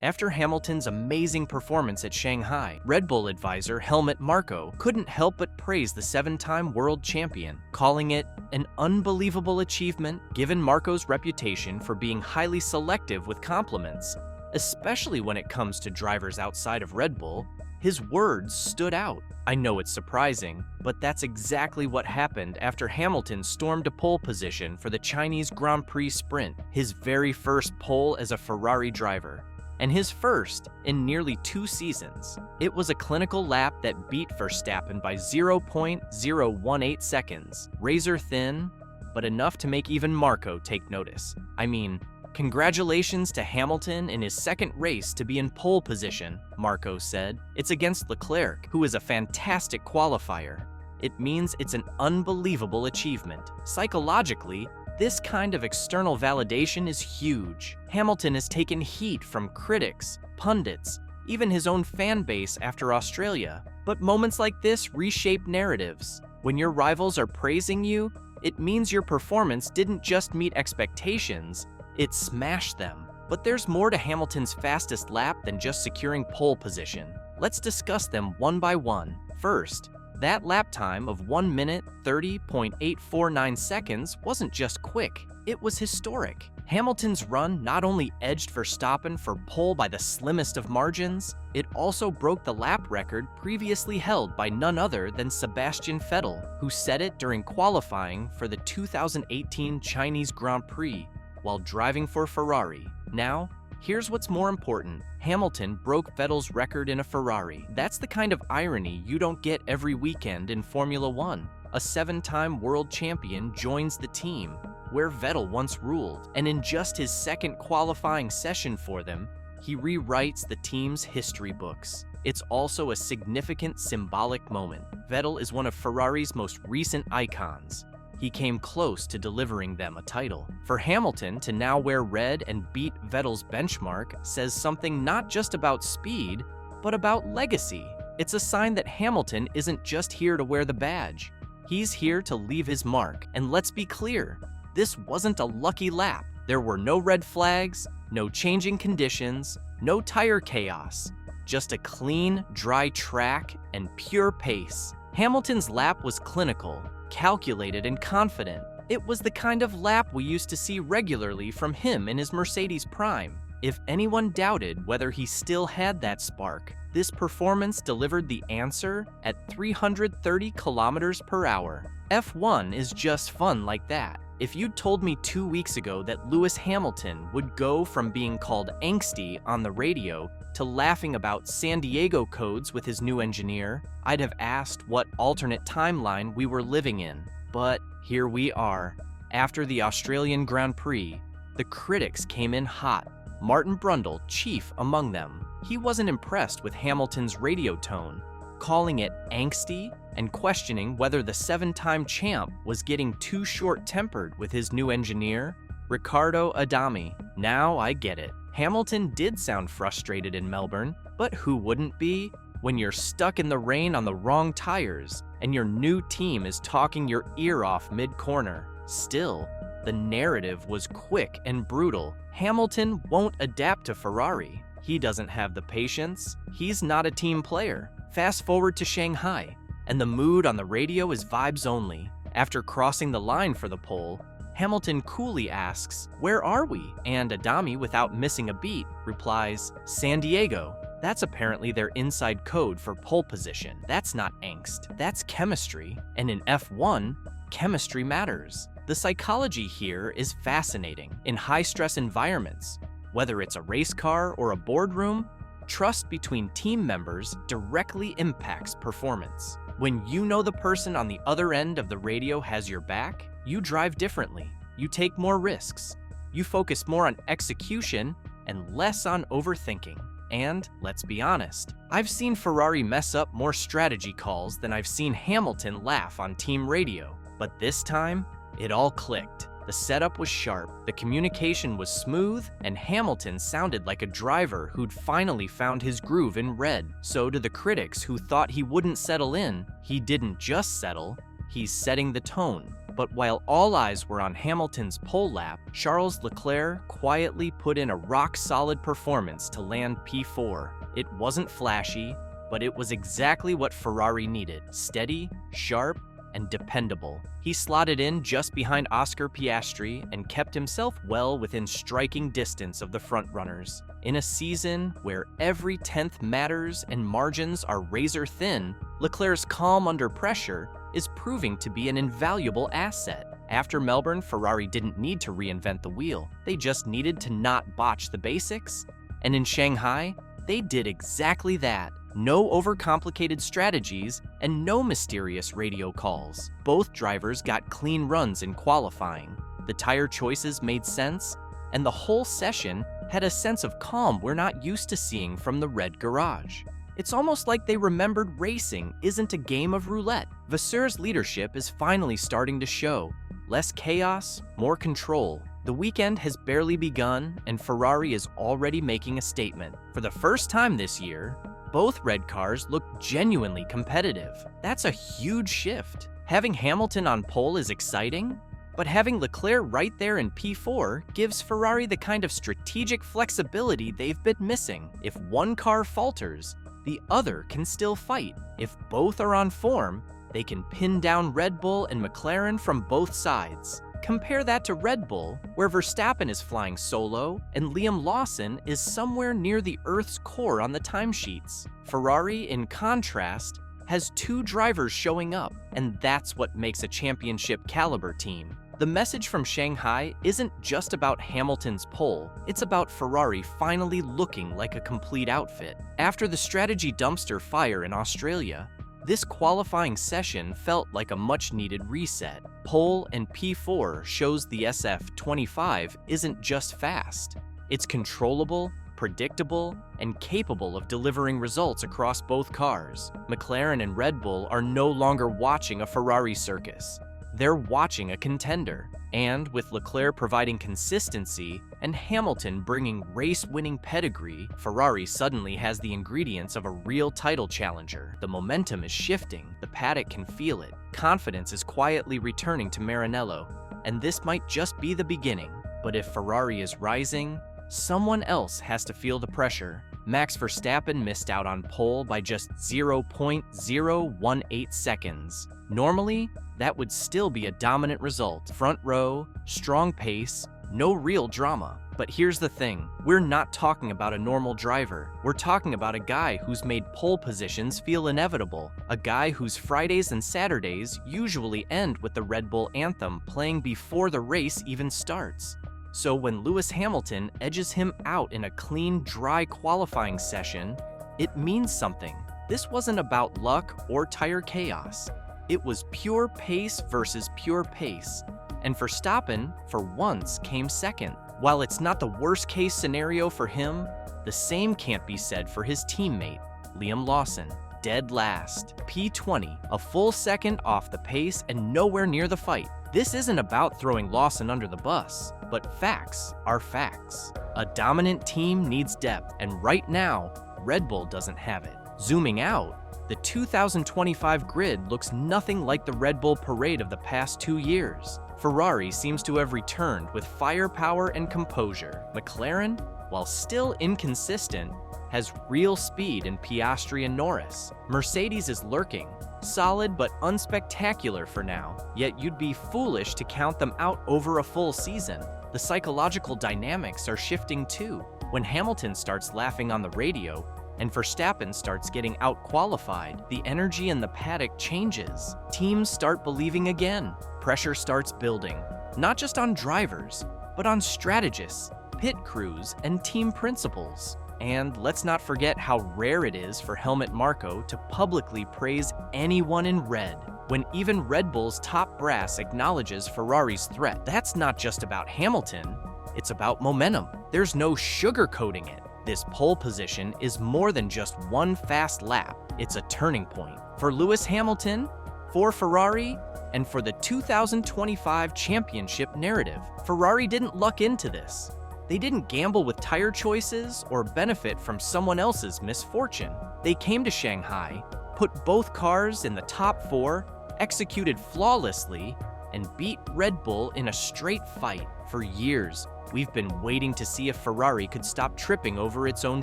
After Hamilton's amazing performance at Shanghai, Red Bull advisor Helmut Marko couldn't help but praise the seven-time world champion, calling it an unbelievable achievement given Marko's reputation for being highly selective with compliments, especially when it comes to drivers outside of Red Bull. His words stood out. I know it's surprising, but that's exactly what happened after Hamilton stormed a pole position for the Chinese Grand Prix Sprint, his very first pole as a Ferrari driver, and his first in nearly 2 seasons. It was a clinical lap that beat Verstappen by 0.018 seconds, razor thin, but enough to make even Marko take notice. I mean, congratulations to Hamilton in his second race to be in pole position, Marko said. It's against Leclerc, who is a fantastic qualifier. It means it's an unbelievable achievement. Psychologically, this kind of external validation is huge. Hamilton has taken heat from critics, pundits, even his own fan base after Australia. But moments like this reshape narratives. When your rivals are praising you, it means your performance didn't just meet expectations, it smashed them. But there's more to Hamilton's fastest lap than just securing pole position. Let's discuss them one by one. First, that lap time of 1 minute 30.849 seconds wasn't just quick, it was historic. Hamilton's run not only edged Verstappen for pole by the slimmest of margins, it also broke the lap record previously held by none other than Sebastian Vettel, who set it during qualifying for the 2018 Chinese Grand Prix while driving for Ferrari. Now, here's what's more important. Hamilton broke Vettel's record in a Ferrari. That's the kind of irony you don't get every weekend in Formula One. A 7-time world champion joins the team, where Vettel once ruled, and in just his second qualifying session for them, he rewrites the team's history books. It's also a significant symbolic moment. Vettel is one of Ferrari's most recent icons. He came close to delivering them a title. For Hamilton to now wear red and beat Vettel's benchmark says something not just about speed, but about legacy. It's a sign that Hamilton isn't just here to wear the badge. He's here to leave his mark. And let's be clear, this wasn't a lucky lap. There were no red flags, no changing conditions, no tire chaos, just a clean, dry track and pure pace. Hamilton's lap was clinical, calculated and confident. It was the kind of lap we used to see regularly from him in his Mercedes prime. If anyone doubted whether he still had that spark, this performance delivered the answer at 330 kilometers per hour. F1 is just fun like that. If you'd told me 2 weeks ago that Lewis Hamilton would go from being called angsty on the radio to laughing about San Diego codes with his new engineer, I'd have asked what alternate timeline we were living in. But here we are. After the Australian Grand Prix, the critics came in hot, Martin Brundle chief among them. He wasn't impressed with Hamilton's radio tone, calling it angsty and questioning whether the 7-time champ was getting too short-tempered with his new engineer, Riccardo Adami. Now I get it. Hamilton did sound frustrated in Melbourne, but who wouldn't be when you're stuck in the rain on the wrong tires and your new team is talking your ear off mid-corner? Still, the narrative was quick and brutal. Hamilton won't adapt to Ferrari. He doesn't have the patience. He's not a team player. Fast forward to Shanghai, and the mood on the radio is vibes only. After crossing the line for the pole, Hamilton coolly asks, "Where are we?" And Adami, without missing a beat, replies, "San Diego." That's apparently their inside code for pole position. That's not angst, that's chemistry. And in F1, chemistry matters. The psychology here is fascinating. In high-stress environments, whether it's a race car or a boardroom, trust between team members directly impacts performance. When you know the person on the other end of the radio has your back, you drive differently. You take more risks. You focus more on execution and less on overthinking. And let's be honest, I've seen Ferrari mess up more strategy calls than I've seen Hamilton laugh on team radio. But this time, it all clicked. The setup was sharp, the communication was smooth, and Hamilton sounded like a driver who'd finally found his groove in red. So to the critics who thought he wouldn't settle in, he didn't just settle, he's setting the tone. But while all eyes were on Hamilton's pole lap, Charles Leclerc quietly put in a rock-solid performance to land P4. It wasn't flashy, but it was exactly what Ferrari needed: steady, sharp, and dependable. He slotted in just behind Oscar Piastri and kept himself well within striking distance of the frontrunners. In a season where every tenth matters and margins are razor thin, Leclerc's calm under pressure is proving to be an invaluable asset. After Melbourne, Ferrari didn't need to reinvent the wheel. They just needed to not botch the basics. And in Shanghai, they did exactly that. No overcomplicated strategies and no mysterious radio calls. Both drivers got clean runs in qualifying. The tire choices made sense, and the whole session had a sense of calm we're not used to seeing from the Red Garage. It's almost like they remembered racing isn't a game of roulette. Vasseur's leadership is finally starting to show. Less chaos, more control. The weekend has barely begun, and Ferrari is already making a statement. For the first time this year, both red cars look genuinely competitive. That's a huge shift. Having Hamilton on pole is exciting, but having Leclerc right there in P4 gives Ferrari the kind of strategic flexibility they've been missing. If one car falters, the other can still fight. If both are on form, they can pin down Red Bull and McLaren from both sides. Compare that to Red Bull, where Verstappen is flying solo and Liam Lawson is somewhere near the Earth's core on the timesheets. Ferrari, in contrast, has two drivers showing up, and that's what makes a championship caliber team. The message from Shanghai isn't just about Hamilton's pole, it's about Ferrari finally looking like a complete outfit. After the strategy dumpster fire in Australia, this qualifying session felt like a much-needed reset. Pole and P4 shows the SF25 isn't just fast. It's controllable, predictable, and capable of delivering results across both cars. McLaren and Red Bull are no longer watching a Ferrari circus. They're watching a contender. And with Leclerc providing consistency and Hamilton bringing race-winning pedigree, Ferrari suddenly has the ingredients of a real title challenger. The momentum is shifting, the paddock can feel it. Confidence is quietly returning to Maranello, and this might just be the beginning. But if Ferrari is rising, someone else has to feel the pressure. Max Verstappen missed out on pole by just 0.018 seconds. Normally, that would still be a dominant result. Front row, strong pace, no real drama. But here's the thing, we're not talking about a normal driver. We're talking about a guy who's made pole positions feel inevitable. A guy whose Fridays and Saturdays usually end with the Red Bull anthem playing before the race even starts. So when Lewis Hamilton edges him out in a clean, dry qualifying session, it means something. This wasn't about luck or tire chaos. It was pure pace versus pure pace, and Verstappen, for once, came second. While it's not the worst-case scenario for him, the same can't be said for his teammate, Liam Lawson. Dead last, P20, a full second off the pace and nowhere near the fight. This isn't about throwing Lawson under the bus, but facts are facts. A dominant team needs depth, and right now, Red Bull doesn't have it. Zooming out, the 2025 grid looks nothing like the Red Bull parade of the past 2 years. Ferrari seems to have returned with firepower and composure. McLaren, while still inconsistent, has real speed in Piastri and Norris. Mercedes is lurking, solid but unspectacular for now, yet you'd be foolish to count them out over a full season. The psychological dynamics are shifting too. When Hamilton starts laughing on the radio, and Verstappen starts getting out-qualified, the energy in the paddock changes. Teams start believing again. Pressure starts building, not just on drivers, but on strategists, pit crews, and team principals. And let's not forget how rare it is for Helmut Marko to publicly praise anyone in red, when even Red Bull's top brass acknowledges Ferrari's threat. That's not just about Hamilton, it's about momentum. There's no sugarcoating it. This pole position is more than just one fast lap. It's a turning point. For Lewis Hamilton, for Ferrari, and for the 2025 championship narrative. Ferrari didn't luck into this. They didn't gamble with tire choices or benefit from someone else's misfortune. They came to Shanghai, put both cars in the top 4, executed flawlessly, and beat Red Bull in a straight fight. For years, we've been waiting to see if Ferrari could stop tripping over its own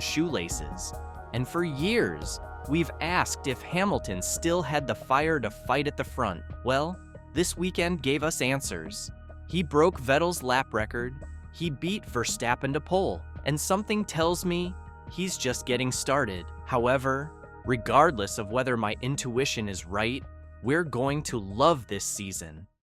shoelaces. And for years, we've asked if Hamilton still had the fire to fight at the front. Well, this weekend gave us answers. He broke Vettel's lap record, he beat Verstappen to pole, and something tells me he's just getting started. However, regardless of whether my intuition is right, we're going to love this season.